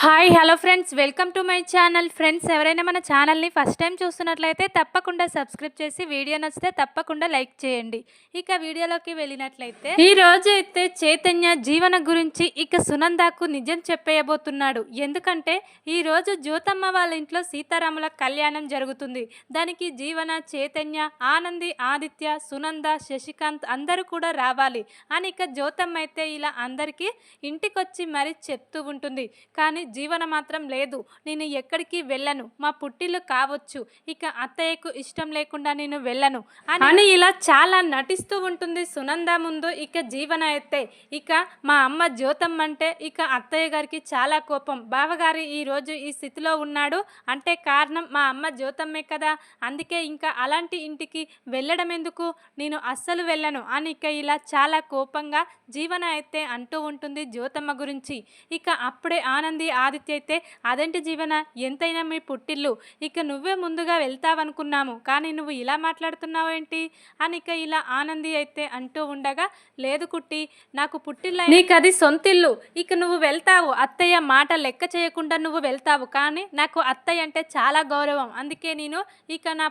Hi hello friends, welcome to my channel. Friends, ఎవరైనా మన ఛానల్ని ఫస్ట్ టైం చూస్తున్నట్లయితే తప్పకుండా సబ్స్క్రైబ్ చేసి వీడియో నచ్చితే తప్పకుండా లైక్ చేయండి. ఇక వీడియోలోకి వెళ్ళినట్లయితే ఈ రోజు అయితే చైతన్య జీవన గురించి ఇక సునందాకు నిజం చెప్పేయబోతున్నాడు. ఎందుకంటే ఈ రోజు జ్యోతమ్మ వాళ్ళ ఇంట్లో సీతారాముల కళ్యాణం జరుగుతుంది. దానికి జీవన, చైతన్య, ఆనంది, ఆదిత్య, సునంద, శశికాంత్ అందరూ కూడా రావాలి అని ఇక జ్యోతమ్మ అయితే ఇలా అందరికీ ఇంటికొచ్చి మరీ చెప్తూ ఉంటుంది. కానీ జీవన మాత్రం లేదు, నేను ఎక్కడికి వెళ్ళను, మా పుట్టిల్లు కావచ్చు, ఇక అత్తయ్యకు ఇష్టం లేకుండా నేను వెళ్ళను అని ఇలా చాలా నటిస్తూ ఉంటుంది సునంద ముందు. ఇక జీవన అయితే ఇక మా అమ్మ జ్యోతమ్మ అంటే ఇక అత్తయ్య గారికి చాలా కోపం. బావగారు ఈరోజు ఈ స్థితిలో ఉన్నాడు అంటే కారణం మా అమ్మ జ్యోతమ్మే కదా, అందుకే ఇంకా అలాంటి ఇంటికి వెళ్ళడం ఎందుకు, నేను అస్సలు వెళ్ళను అని ఇక ఇలా చాలా కోపంగా జీవన అయితే అంటూ ఉంటుంది జ్యోతమ్మ గురించి. ఇక అప్పుడే ఆనంది, ఆదిత్య అయితే అదేంటి జీవన, ఎంతైనా మీ పుట్టిల్లు, ఇక నువ్వే ముందుగా వెళ్తావనుకున్నాము, కానీ నువ్వు ఇలా మాట్లాడుతున్నావు ఏంటి అని ఇక ఇలా ఆనంది అయితే అంటూ ఉండగా, లేదు కుట్టి, నాకు పుట్టిల్లు, నీకు అది సొంతిల్లు, ఇక నువ్వు వెళ్తావు, అత్తయ్య మాట లెక్క చేయకుండా నువ్వు వెళ్తావు, కానీ నాకు అత్తయ్య అంటే చాలా గౌరవం, అందుకే నేను ఇక నా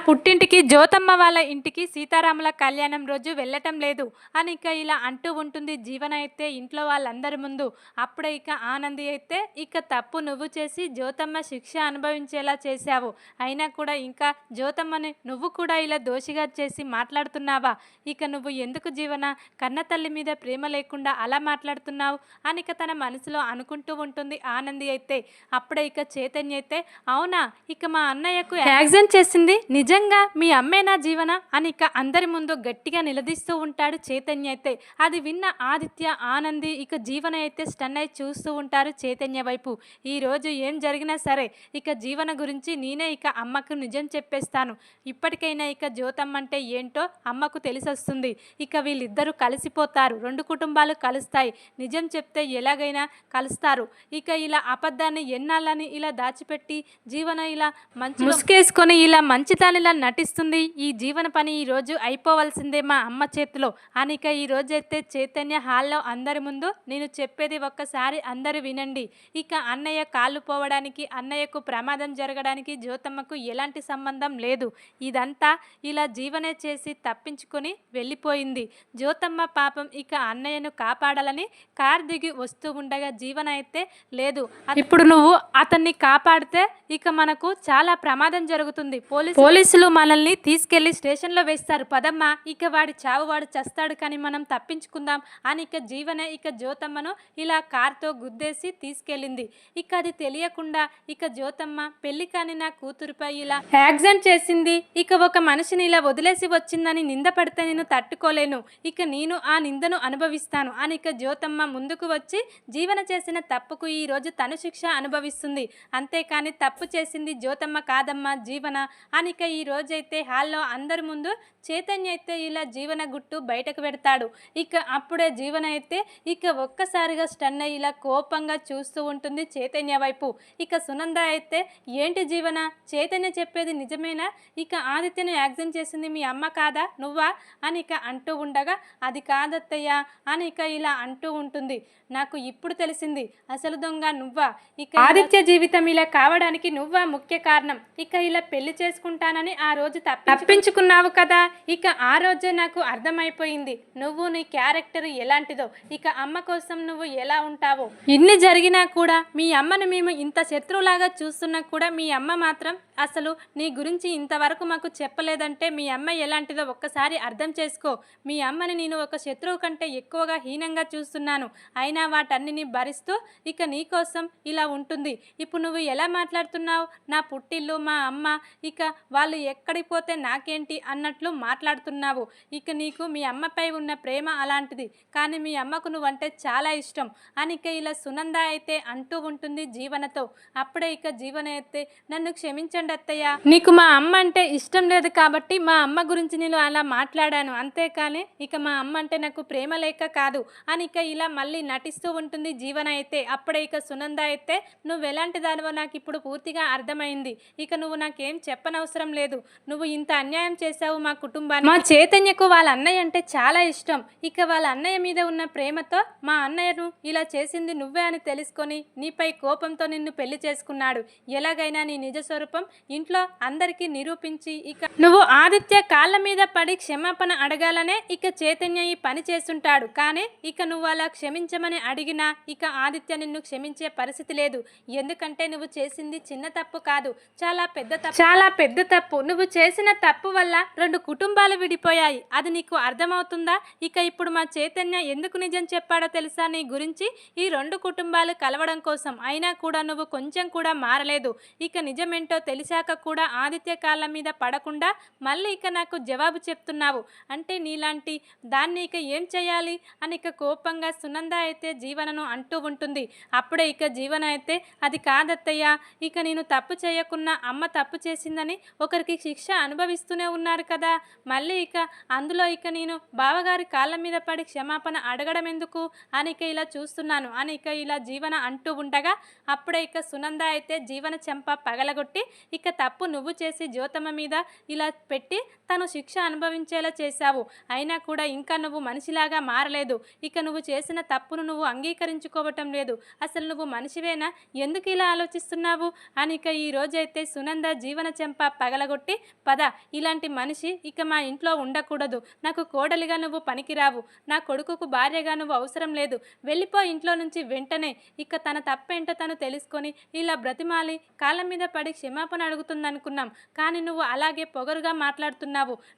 పుట్టింటికి జ్యోతమ్మ వాళ్ళ ఇంటికి సీతారాముల కళ్యాణం రోజు వెళ్ళటం లేదు అని ఇక ఇలా అంటూ ఉంటుంది జీవన అయితే ఇంట్లో వాళ్ళందరి ముందు. అప్పుడే ఇక ఆనంది అయితే ఇక తప్పు నువ్వు చేసి జ్యోతమ్మ శిక్ష అనుభవించేలా చేశావు, అయినా కూడా ఇంకా జ్యోతమ్మని నువ్వు కూడా ఇలా దోషిగా చేసి మాట్లాడుతున్నావా, ఇక నువ్వు ఎందుకు జీవన కన్న తల్లి మీద ప్రేమ లేకుండా అలా మాట్లాడుతున్నావు అని ఇక తన మనసులో అనుకుంటూ ఉంటుంది ఆనంది అయితే. అప్పుడే ఇక చైతన్య అయితే, అవునా, ఇక మా అన్నయ్యకు యాక్సిడెంట్ చేసింది నిజంగా మీ అమ్మేనా జీవన అని ఇక అందరి ముందు గట్టిగా నిలదీస్తూ ఉంటాడు చైతన్య అయితే. అది విన్న ఆదిత్య, ఆనంది, ఇక జీవన అయితే స్టన్ అయి చూస్తూ ఉంటారు చైతన్య వైపు. ఈరోజు ఏం జరిగినా సరే ఇక జీవన గురించి నేనే ఇక అమ్మకు నిజం చెప్పేస్తాను, ఇప్పటికైనా ఇక జ్యోతమ్మ అంటే ఏంటో అమ్మకు తెలిసొస్తుంది, ఇక వీళ్ళిద్దరూ కలిసిపోతారు, రెండు కుటుంబాలు కలుస్తాయి, నిజం చెప్తే ఎలాగైనా కలుస్తారు, ఇక ఇలా అబద్ధాన్ని ఎన్నాళ్ళని ఇలా దాచిపెట్టి జీవన ఇలా మంచి ముసుకేసుకొని ఇలా మంచిదానిలా నటిస్తుంది, ఈ జీవన పని ఈరోజు అయిపోవలసిందే మా అమ్మ చేతిలో అని ఇక ఈరోజైతే చైతన్య హాల్లో అందరి ముందు, నేను చెప్పేది ఒక్కసారి అందరూ వినండి, ఇక అన్నయ్య కాళ్ళు పోవడానికి, అన్నయ్యకు ప్రమాదం జరగడానికి జ్యోతమ్మకు ఎలాంటి సంబంధం లేదు, ఇదంతా ఇలా జీవనే చేసి తప్పించుకొని వెళ్ళిపోయింది, జ్యోతమ్మ పాపం ఇక అన్నయ్యను కాపాడాలని కార్ దిగి వస్తూ ఉండగా జీవన అయితే, లేదు, ఇప్పుడు నువ్వు అతన్ని కాపాడితే ఇక మనకు చాలా ప్రమాదం జరుగుతుంది, పోలీసులు మనల్ని తీసుకెళ్లి స్టేషన్లో వేస్తారు, పదమ్మా, ఇక వాడి చావు వాడు చస్తాడు, కానీ మనం తప్పించుకుందాం అని ఇక జీవనే ఇక జ్యోతమ్మను ఇలా కార్తో గుద్దేసి తీసుకెళ్ళింది. ఇక అది తెలియకుండా ఇక జ్యోతమ్మ పెళ్లి కాని నా కూతురుపై ఇలా యాక్సిడెంట్ చేసింది, ఇక ఒక మనిషిని ఇలా వదిలేసి వచ్చిందని నింద పడితే నేను తట్టుకోలేను, ఇక నేను ఆ నిందను అనుభవిస్తాను అని ఇక జ్యోతమ్మ ముందుకు వచ్చి జీవన చేసిన తప్పుకు ఈరోజు తను శిక్ష అనుభవిస్తుంది, అంతేకాని తప్పు చేసింది జ్యోతమ్మ కాదమ్మా జీవన అని ఇక ఈ రోజైతే హాల్లో అందరి ముందు చైతన్య అయితే ఇలా జీవన గుట్టు బయటకు పెడతాడు. ఇక అప్పుడే జీవన అయితే ఇక ఒక్కసారిగా స్టన్ అయ్యి ఇలా కోపంగా చూస్తూ ఉంటుంది చైతన్య వైపు. ఇక సునంద అయితే, ఏంటి జీవన, చైతన్య చెప్పేది నిజమేనా, ఇక ఆదిత్యను యాక్సిడెంట్ చేసింది మీ అమ్మ కాదా, నువ్వా అని ఇక అంటూ ఉండగా, అది కాదత్తయ్య అని ఇక ఇలా అంటూ ఉంటుంది, నాకు ఇప్పుడు తెలిసింది, అసలు దొంగ నువ్వా, ఇక ఆదిత్య జీవితం ఇలా కావడానికి నువ్వా ముఖ్య కారణం, ఇక ఇలా పెళ్లి చేసుకుంటానని ఆ రోజు తప్పించుకున్నావు కదా, ఇక ఆ రోజే నాకు అర్థమైపోయింది నువ్వు నీ క్యారెక్టర్ ఎలాంటిదో, ఇక అమ్మ కోసం నువ్వు ఎలా ఉంటావో, ఇన్ని జరిగినా కూడా మీ అమ్మను మేము ఇంత శత్రువులాగా చూస్తున్నా కూడా మీ అమ్మ మాత్రం అసలు నీ గురించి ఇంతవరకు మాకు చెప్పలేదంటే మీ అమ్మ ఎలాంటిదో ఒక్కసారి అర్థం చేసుకో, మీ అమ్మని నేను ఒక శత్రువు కంటే ఎక్కువగా హీనంగా చూస్తున్నాను, అయినా వాటన్నిటిని భరిస్తూ ఇక నీ కోసం ఇలా ఉంటుంది, ఇప్పుడు నువ్వు ఎలా మాట్లాడుతున్నావు, నా పుట్టిల్లు, మా అమ్మ, ఇక వాళ్ళు ఎక్కడికి పోతే నాకేంటి అన్నట్లు మాట్లాడుతున్నావు, ఇక నీకు మీ అమ్మపై ఉన్న ప్రేమ అలాంటిది, కానీ మీ అమ్మకు నువ్వంటే చాలా ఇష్టం అని ఇక ఇలా సునంద అయితే అంటూ ఉంటుంది జీవనతో. అప్పుడే ఇక జీవన అయితే, నన్ను క్షమించండి అత్తయ్య, నీకు మా అమ్మ అంటే ఇష్టం లేదు కాబట్టి మా అమ్మ గురించి నేను అలా మాట్లాడాను, అంతేకాని ఇక మా అమ్మ అంటే నాకు ప్రేమ లేక కాదు అని ఇక ఇలా మళ్ళీ నటిస్తూ ఉంటుంది జీవన అయితే. అప్పుడే ఇక సునంద అయితే, నువ్వు ఎలాంటి దానివో నాకు ఇప్పుడు పూర్తిగా అర్థమైంది, ఇక నువ్వు నాకేం చెప్పనవసరం లేదు, నువ్వు ఇంత అన్యాయం చేశావు మా కుటుంబాన్ని. మా చైతన్యకు వాళ్ళ అన్నయ్య అంటే చాలా ఇష్టం. ఇక వాళ్ళ అన్నయ్య మీద ఉన్న ప్రేమతో మా అన్నయ్యను ఇలా చేసింది నువ్వే అని తెలుసుకొని నీపై కోపంతో నిన్ను పెళ్లి చేసుకున్నాడు. ఎలాగైనా నీ నిజ స్వరూపం ఇంట్లో అందరికీ నిరూపించి ఇక నువ్వు ఆదిత్య కాళ్ళ మీద పడి క్షమాపణ అడగాలనే ఇక చైతన్య ఈ పని చేస్తుంటాడు. కానీ ఇక నువ్వు అలా క్షమించమని అడిగినా ఇక ఆదిత్య నిన్ను క్షమించే పరిస్థితి లేదు. ఎందుకంటే నువ్వు చేసింది చిన్న తప్పు కాదు, చాలా పెద్ద తప్పు. నువ్వు చేసిన తప్పు వల్ల 2 కుటుంబాలు విడిపోయాయి. అది నీకు అర్థమవుతుందా? ఇక ఇప్పుడు మా చైతన్య ఎందుకు నిజం చెప్పాడో తెలుసా నీ గురించి? ఈ 2 కుటుంబాలు కలవడం కోసం. అయినా కూడా నువ్వు కొంచెం కూడా మారలేదు. ఇక నిజమేంటో తెలిసాక కూడా ఆదిత్య కాళ్ళ మీద పడకుండా మళ్ళీ ఇక నాకు జవాబు చెప్తున్నావు అంటే నీలాంటి దాన్ని ఇక ఏం చేయాలి అని ఇక కోపంగా సునంద అయితే జీవనను అంటూ ఉంటుంది. అప్పుడే ఇక జీవన అయితే అది కాదత్తయ్య, ఇక నేను తప్పు చేయకున్నా అమ్మ తప్పు చేసిందని ఒకరికి శిక్ష అనుభవిస్తూనే ఉన్నారు కదా, మళ్ళీ ఇక అందులో ఇక నేను బావగారి కాళ్ళ మీద పడి క్షమాపణ అడగడం ఎందుకు అని ఇక ఇలా చూస్తున్నాను అని ఇక ఇలా జీవన అంటూ ఉండగా అప్పుడే ఇక సునంద అయితే జీవన చెంప పగలగొట్టి ఇక తప్పు నువ్వు చేసి జ్యోతమ్మ మీద ఇలా పెట్టి తను శిక్ష అనుభవించేలా చేశావు. అయినా కూడా ఇంకా నువ్వు మనిషిలాగా మారలేదు. ఇక నువ్వు చేసిన తప్పును నువ్వు అంగీకరించుకోవటం లేదు. అసలు నువ్వు మనిషివేనా? ఎందుకు ఇలా ఆలోచిస్తున్నావు అని ఇక ఈ రోజైతే సునంద జీవన చెంప పగలగొట్టి పద, ఇలాంటి మనిషి ఇక మా ఇంట్లో ఉండకూడదు. నాకు కోడలిగా నువ్వు పనికిరావు. నా కొడుకుకు భార్యగా నువ్వు అవసరం లేదు. వెళ్ళిపో ఇంట్లో నుంచి వెంటనే. ఇక తన తప్పేంటో తను తెలుసుకొని ఇలా బ్రతిమాలి కాళ్ళ మీద పడి క్షమాపణ అడుగుతుందనుకున్నాం. కానీ నువ్వు అలాగే పొగరుగా మాట్లాడుతున్నావు.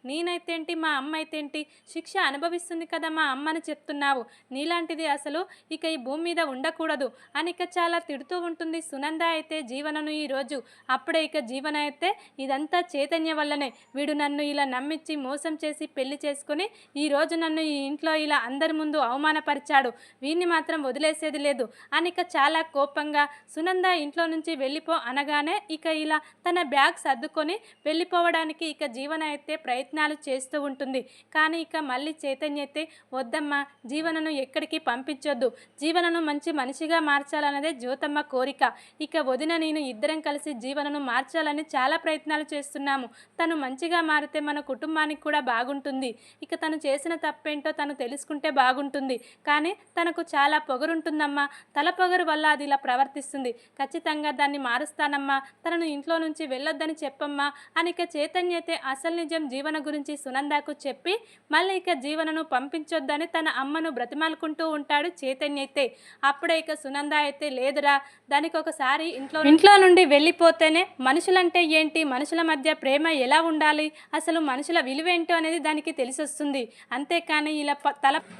నేనైతేంటి మా అమ్మ అయితేంటి, శిక్ష అనుభవిస్తుంది కదా మా అమ్మని చెప్తున్నావు. నీలాంటిది అసలు ఇక ఈ భూమి మీద ఉండకూడదు అని ఇక చాలా తిడుతూ ఉంటుంది సునంద అయితే జీవనను ఈరోజు. అప్పుడే ఇక జీవన అయితే ఇదంతా చైతన్య వల్లనే, వీడు నన్ను ఇలా నమ్మించి మోసం చేసి పెళ్లి చేసుకుని ఈరోజు నన్ను ఈ ఇంట్లో ఇలా అందరి ముందు అవమానపరిచాడు, వీడిని మాత్రం వదిలేసేది లేదు అని ఇక చాలా కోపంగా సునంద ఇంట్లో నుంచి వెళ్ళిపో అనగానే ఇక ఇలా తన బ్యాగ్ సర్దుకొని వెళ్ళిపోవడానికి ఇక జీవన అయితే ప్రయత్నాలు చేస్తూ ఉంటుంది. కానీ ఇక మళ్ళీ చైతన్య అయితే వద్దమ్మా, జీవనను ఎక్కడికి పంపించొద్దు, జీవనను మంచి మనిషిగా మార్చాలన్నదే జ్యోతమ్మ కోరిక. ఇక వదిన నేను ఇద్దరం కలిసి జీవనను మార్చాలని చాలా ప్రయత్నాలు చేస్తున్నాము. తను మంచిగా మారితే మన కుటుంబానికి కూడా బాగుంటుంది. ఇక తను చేసిన తప్పేంటో తను తెలుసుకుంటే బాగుంటుంది. కానీ తనకు చాలా పొగరుంటుందమ్మా, తల పొగరు వల్ల అది ఇలా ప్రవర్తిస్తుంది. ఖచ్చితంగా దాన్ని మారుస్తానమ్మా, తనను ఇంట్లో నుంచి వెళ్ళొద్దని చెప్పమ్మా అని ఇక చైతన్య అయితే అసలు నిజం జీవన గురించి సునందకు చెప్పి మళ్ళీ ఇక జీవనను పంపించొద్దని తన అమ్మను బ్రతిమాలుకుంటూ ఉంటాడు చైతన్య అయితే. అప్పుడే ఇక సునంద అయితే లేదురా, దానికి ఒకసారి ఇంట్లో నుండి వెళ్ళిపోతేనే మనుషులంటే ఏంటి, మనుషుల మధ్య ప్రేమ ఎలా ఉండాలి, అసలు మనుషుల విలువేంటో అనేది దానికి తెలిసొస్తుంది. అంతేకాని ఇలా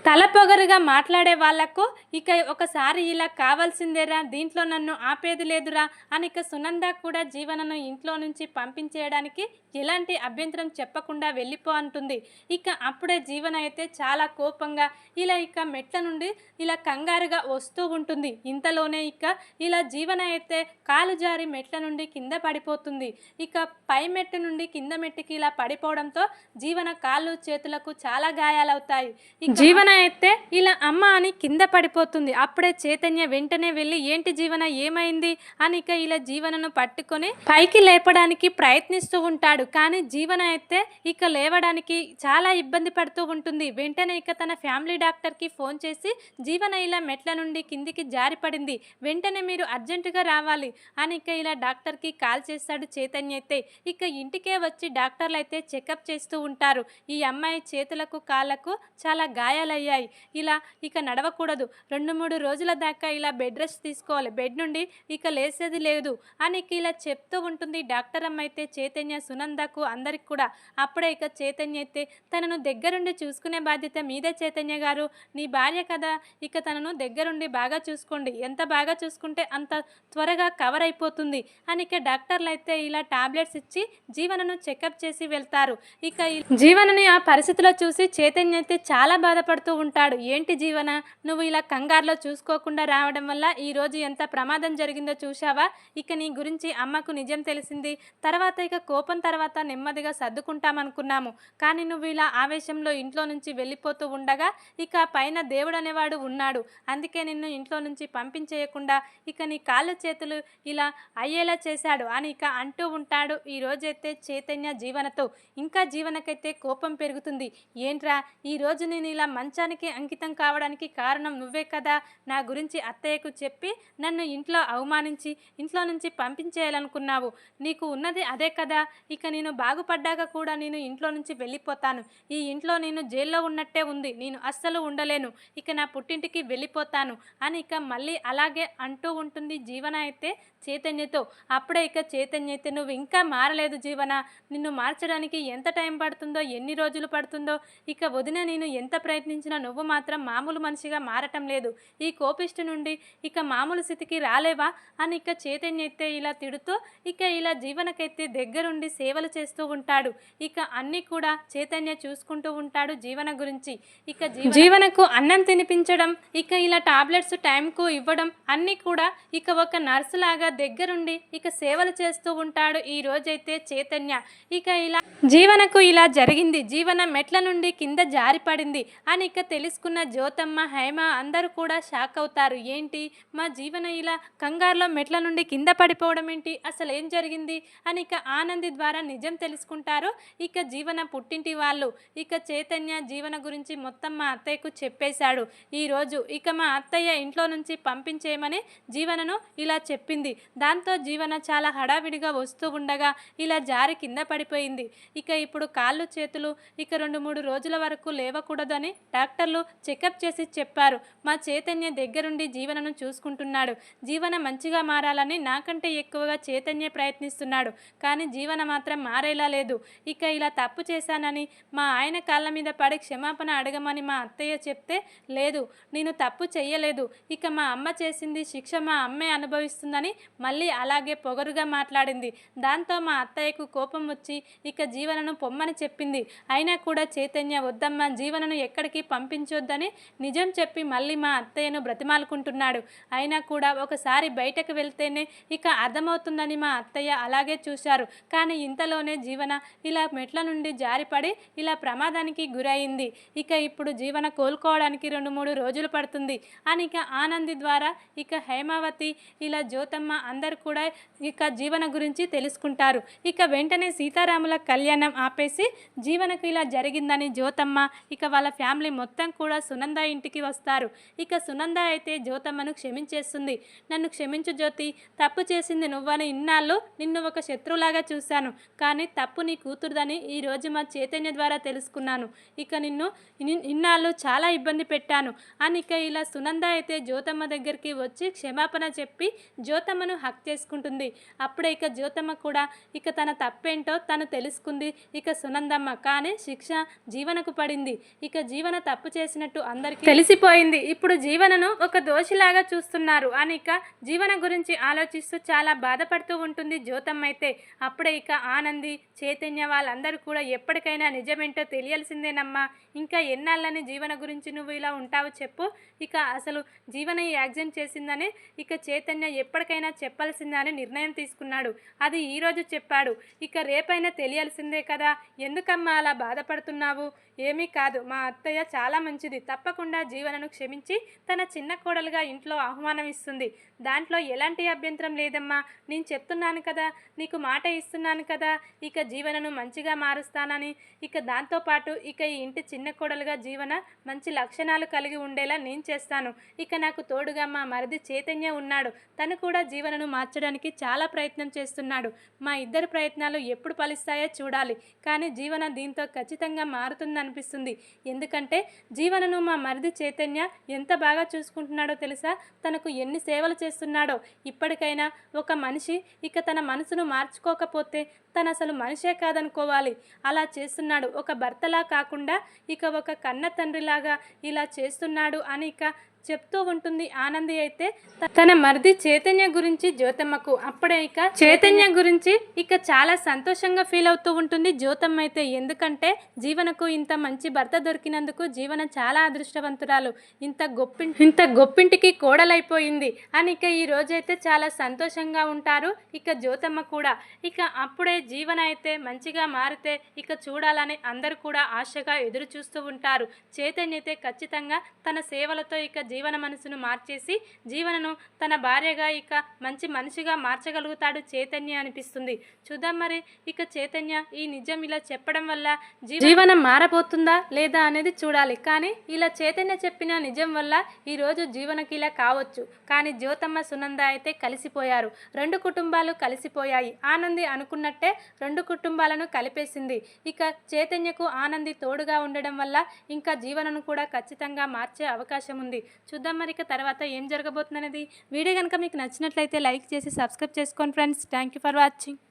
తల పొగరుగా మాట్లాడే వాళ్లకు ఇక ఒకసారి ఇలా కావాల్సిందేరా, దీంట్లో నన్ను ఆపేది లేదురా అని ఇక సునంద కూడా జీవనను ఇంట్లో నుంచి పంపించేయడానికి ఎలాంటి అభ్యంతరం చెప్పకుండా వెళ్ళిపో అంటుంది. ఇక అప్పుడే జీవన అయితే చాలా కోపంగా ఇలా ఇక మెట్ల నుండి ఇలా కంగారుగా వస్తూ ఉంటుంది. ఇంతలోనే ఇక ఇలా జీవన అయితే కాలు జారి మెట్ల నుండి కింద పడిపోతుంది. ఇక పై మెట్టు నుండి కింద మెట్టుకి ఇలా పడిపోవడంతో జీవన కాళ్ళు చేతులకు చాలా గాయాలవుతాయి. జీవన అయితే ఇలా అమ్మ అని కింద పడిపోతుంది. అప్పుడే చైతన్య వెంటనే వెళ్ళి ఏంటి జీవన ఏమైంది అని ఇక ఇలా జీవనను పట్టుకొని పైకి లేపడానికి ప్రయత్నిస్తూ ఉంటాడు. కానీ జీవన అయితే ఇక లేవడానికి చాలా ఇబ్బంది పడుతూ ఉంటుంది. వెంటనే ఇక తన ఫ్యామిలీ డాక్టర్కి ఫోన్ చేసి జీవన ఇలా మెట్ల నుండి కిందికి జారిపడింది, వెంటనే మీరు అర్జెంటుగా రావాలి అని ఇక ఇలా డాక్టర్కి కాల్ చేస్తాడు చైతన్య అయితే. ఇక ఇంటికే వచ్చి డాక్టర్లు అయితే చెకప్ చేస్తూ ఉంటారు. ఈ అమ్మాయి చేతులకు కాళ్ళకు చాలా గాయాలయ్యాయి, ఇలా ఇక నడవకూడదు, 2-3 రోజుల దాకా ఇలా బెడ్ రెస్ట్ తీసుకోవాలి, బెడ్ నుండి ఇక లేసేది లేదు అని ఇక ఇలా చెప్తూ ఉంటుంది డాక్టర్ అమ్మ అయితే చైతన్య సునందకు అందరికి కూడా. అప్పుడే ఇక చైతన్య అయితే తనను దగ్గరుండి చూసుకునే బాధ్యత మీదే చైతన్య గారు, నీ భార్య కదా, ఇక తనను దగ్గరుండి బాగా చూసుకోండి, ఎంత బాగా చూసుకుంటే అంత త్వరగా కవర్ అయిపోతుంది అని ఇక డాక్టర్లు అయితే ఇలా టాబ్లెట్స్ ఇచ్చి జీవనను చెకప్ చేసి వెళ్తారు. ఇక జీవనని ఆ పరిస్థితిలో చూసి చైతన్య అయితే చాలా బాధపడుతూ ఉంటాడు. ఏంటి జీవన, నువ్వు ఇలా కంగారులో చూసుకోకుండా రావడం వల్ల ఈరోజు ఎంత ప్రమాదం జరిగిందో చూశావా, ఇక నీ గురించి అమ్మకు నిజం తెలిసింది, తర్వాత ఇక కోపం తర్వాత నెమ్మదిగా సర్దుకుంటామనుకున్నాము, కానీ నువ్వు ఇలా ఆవేశంలో ఇంట్లో నుంచి వెళ్ళిపోతూ ఉండగా ఇక పైన దేవుడు అనేవాడు ఉన్నాడు, అందుకే నిన్ను ఇంట్లో నుంచి పంపించేయకుండా ఇక నీ కాళ్ళు చేతులు ఇలా అయ్యేలా చేశాడు అని ఇక అంటూ ఉంటాడు ఈ రోజైతే చైతన్య జీవనతో. ఇంకా ఇంకా జీవనకైతే కోపం పెరుగుతుంది. ఏంట్రా ఈరోజు నేను ఇలా మంచానికి అంకితం కావడానికి కారణం నువ్వే కదా, నా గురించి అత్తయ్యకు చెప్పి నన్ను ఇంట్లో అవమానించి ఇంట్లో నుంచి పంపించేయాలనుకున్నావు. నీకు ఉన్నది అదే కదా, ఇక నేను బాగుపడ్డాక కూడా నేను ఇంట్లో నుంచి వెళ్ళిపోతాను. ఈ ఇంట్లో నేను జైల్లో ఉన్నట్టే ఉంది, నేను అస్సలు ఉండలేను, ఇక నా పుట్టింటికి వెళ్ళిపోతాను అని ఇక మళ్ళీ అలాగే అంటూ ఉంటుంది జీవన అయితే చైతన్యతో. అప్పుడే ఇక చైతన్య అయితే నువ్వు ఇంకా మారలేదు జీవన, నిన్ను మార్చడానికి ఎంత టైం పడుతుందో ఎన్ని రోజులు పడుతుందో, ఇక వదిన నేను ఎంత ప్రయత్నించినా నువ్వు మాత్రం మామూలు మనిషిగా మారటం లేదు, ఈ కోపిష్టి నుండి ఇక మామూలు స్థితికి రాలేవా అని ఇక చైతన్య అయితే ఇలా తిడుతూ ఇక ఇలా జీవనకైతే దగ్గరుండి సేవలు చేస్తూ ఉంటాడు. ఇక అన్నీ కూడా చైతన్య చూసుకుంటూ ఉంటాడు జీవన గురించి. ఇక జీవనకు అన్నం తినిపించడం, ఇక ఇలా టాబ్లెట్స్ టైంకు ఇవ్వడం అన్నీ కూడా ఇక ఒక నర్సు లాగా దగ్గరుండి ఇక సేవలు చేస్తూ ఉంటాడు ఈ రోజైతే చైతన్య. ఇక ఇలా జీవనకు ఇలా జరిగింది, జీవన మెట్ల నుండి కింద జారిపడింది అని ఇక తెలుసుకున్న జ్యోతమ్మ హేమ అందరూ కూడా షాక్ అవుతారు. ఏంటి మా జీవన ఇలా కంగారులో మెట్ల నుండి కింద పడిపోవడం ఏంటి, అసలు ఏం జరిగింది అని ఇక ఆనంది ద్వారా నిజం తెలుసుకుంటారు ఇక జీవన పుట్టింటి వాళ్ళు. ఇక చైతన్య జీవన గురించి మొత్తం మా అత్తయ్యకు చెప్పేశాడు ఈరోజు. ఇక మా అత్తయ్య ఇంట్లో నుంచి పంపించేయమని జీవనను ఇలా చెప్పింది. దాంతో జీవన చాలా హడావిడిగా వస్తూ ఉండగా ఇలా జారి కింద పడిపోయింది. ఇక ఇప్పుడు కాళ్ళు చేతులు ఇక 2-3 రోజుల వరకు లేవకూడదని డాక్టర్లు చెకప్ చేసి చెప్పారు. మా చైతన్య దగ్గరుండి జీవనను చూసుకుంటున్నాడు. జీవన మంచిగా మారాలని నాకంటే ఎక్కువగా చైతన్య ప్రయత్నిస్తున్నాడు, కానీ జీవన మాత్రం మారేలా లేదు. ఇక ఇలా తప్పు చేశానని మా ఆయన కాళ్ళ మీద పడి క్షమాపణ అడగమని మా అత్తయ్య చెప్తే లేదు, నేను తప్పు చెయ్యలేదు, ఇక మా అమ్మ చేసింది శిక్ష మా అమ్మే అనుభవిస్తుందని మళ్ళీ అలాగే పొగరుగా మాట్లాడింది. దాంతో మా అత్తయ్యకు కోపం వచ్చి ఇక జీవనను పొమ్మని చెప్పింది. అయినా కూడా చైతన్య వద్దమ్మ, జీవనను ఎక్కడికి పంపించొద్దని నిజం చెప్పి మళ్ళీ మా అత్తయ్యను బ్రతిమాలుకుంటున్నాడు. అయినా కూడా ఒకసారి బయటకు వెళ్తేనే ఇక అర్థమవుతుందని మా అత్తయ్య అలాగే చూశారు. కానీ ఇంతలోనే జీవన ఇలా మెట్ల నుండి జారిపడి ఇలా ప్రమాదానికి గురైంది. ఇక ఇప్పుడు జీవన కోలుకోవడానికి 2-3 రోజులు పడుతుంది అని ఇక ఆనంది ద్వారా ఇక హేమావతి ఇలా జ్యోతమ్మ అందరు కూడా ఇక జీవన గురించి తెలుసుకుంటారు. ఇక వెంటనే సీతారాముల కళ్యాణం ఆపేసి జీవనకు ఇలా జరిగిందని జ్యోతమ్మ ఇక వాళ్ళ ఫ్యామిలీ మొత్తం కూడా సునంద ఇంటికి వస్తారు. ఇక సునంద అయితే జ్యోతమ్మను క్షమించేస్తుంది. నన్ను క్షమించు జ్యోతి, తప్పు చేసింది నువ్వని ఇన్నాళ్ళు నిన్ను ఒక శత్రువులాగా చూశాను, కానీ తప్పు నీ కూతురుదని ఈరోజు మా చైతన్య ద్వారా తెలుసుకున్నాను. ఇక నిన్ను ఇన్నాళ్ళు చాలా ఇబ్బంది పెట్టాను అని ఇక ఇలా సునంద అయితే జ్యోతమ్మ దగ్గరికి వచ్చి క్షమాపణ చెప్పి జ్యోతమ్మను హక్ చేసుకుంటుంది. అప్పుడే ఇక జ్యోతమ్మ కూడా ఇక తన తప్పేంటో తను తెలుసుకుంది ఇక సునందమ్మ. కానీ శిక్ష జీవనకు పడింది. ఇక జీవన తప్పు చేసినట్టు అందరికీ తెలిసిపోయింది. ఇప్పుడు జీవనను ఒక దోషిలాగా చూస్తున్నారు అని ఇక జీవన గురించి ఆలోచిస్తూ చాలా బాధపడుతూ ఉంటుంది జ్యోతమ్మ అయితే. అప్పుడే ఇక ఆనంది చైతన్య వాళ్ళందరూ కూడా ఎప్పటికైనా నిజమేంటో తెలియాల్సిందేనమ్మా, ఇంకా ఎన్నాళ్ళని జీవన గురించి నువ్వు ఇలా ఉంటావు చెప్పు, ఇక అసలు జీవన ఈ యాక్సిడెంట్ చేసిందని ఇక చైతన్య ఎప్పటికైనా చెప్పాల్సిందని నిర్ణయం తీసుకున్నాడు. అది ఈరోజు చెప్పాడు, ఇక రేపైనా తెలియాల్సిందే కదా, ఎందుకమ్మా అలా బాధపడుతున్నావు? ఏమీ కాదు, మా అత్తయ్య చాలా మంచిది, తప్పకుండా జీవనను క్షమించి తన చిన్న కోడలుగా ఇంట్లో ఆహ్వానం ఇస్తుంది, దాంట్లో ఎలాంటి అభ్యంతరం లేదమ్మా, నేను చెప్తున్నాను కదా, నీకు మాట ఇస్తున్నాను కదా, ఇక జీవనను మంచిగా మారుస్తానని. ఇక దాంతోపాటు ఇక ఈ ఇంటి చిన్న కోడలుగా జీవన మంచి లక్షణాలు కలిగి ఉండేలా నేను చేస్తాను. ఇక నాకు తోడుగా మా మరిది చైతన్య ఉన్నాడు, తను కూడా జీవనను మార్చడానికి చాలా ప్రయత్నం చేస్తున్నాడు. మా ఇద్దరు ప్రయత్నాలు ఎప్పుడు ఫలిస్తాయో చూడాలి, కానీ జీవన దీంతో ఖచ్చితంగా మారుతుందనిపిస్తుంది. ఎందుకంటే జీవనను మా మరిది చైతన్య ఎంత బాగా చూసుకుంటున్నాడో తెలుసా, తనకు ఎన్ని సేవలు చేస్తున్నాడో. ఇప్పటికైనా ఒక మనిషి ఇక తన మనసును మార్చుకోకపోతే తను అసలు మనిషే కాదనుకోవాలి. అలా చేస్తున్నాడు, ఒక భర్తలా కాకుండా ఇక ఒక కన్న తండ్రిలాగా ఇలా చేస్తున్నాడు అని ఇక చెప్తూ ఉంటుంది ఆనంది అయితే తన మరిది చైతన్య గురించి జ్యోతమ్మకు. అప్పుడే ఇక చైతన్య గురించి ఇక చాలా సంతోషంగా ఫీల్ అవుతూ ఉంటుంది జ్యోతమ్మ అయితే. ఎందుకంటే జీవనకు ఇంత మంచి భర్త దొరికినందుకు జీవన చాలా అదృష్టవంతురాలు, ఇంత గొప్పింటికి కోడలైపోయింది అని ఇక ఈ రోజైతే చాలా సంతోషంగా ఉంటారు ఇక జ్యోతమ్మ కూడా. ఇక అప్పుడే జీవన అయితే మంచిగా మారితే ఇక చూడాలని అందరూ కూడా ఆశగా ఎదురు చూస్తూ ఉంటారు. చైతన్య అయితే ఖచ్చితంగా తన సేవలతో ఇక జీవన మనసును మార్చేసి జీవనను తన భార్యగా ఇక మంచి మనిషిగా మార్చగలుగుతాడు చైతన్య అనిపిస్తుంది. చూద్దాం మరి ఇక చైతన్య ఈ నిజం ఇలా చెప్పడం వల్ల జీవనం మారబోతుందా లేదా అనేది చూడాలి. కానీ ఇలా చైతన్య చెప్పిన నిజం వల్ల ఈరోజు జీవనకి ఇలా కావచ్చు. కానీ జ్యోతమ్మ సునంద అయితే కలిసిపోయారు. 2 కుటుంబాలు కలిసిపోయాయి. ఆనంది అనుకున్నట్టే 2 కుటుంబాలను కలిపేసింది. ఇక చైతన్యకు ఆనంది తోడుగా ఉండడం వల్ల ఇంకా జీవనను కూడా ఖచ్చితంగా మార్చే అవకాశం ఉంది. చూద్దాం మరి ఇక తర్వాత ఏం జరగబోతుంది అనేది. వీడియో కనుక మీకు నచ్చినట్లయితే లైక్ చేసి సబ్స్క్రైబ్ చేసుకోండి friends. Thank you for watching.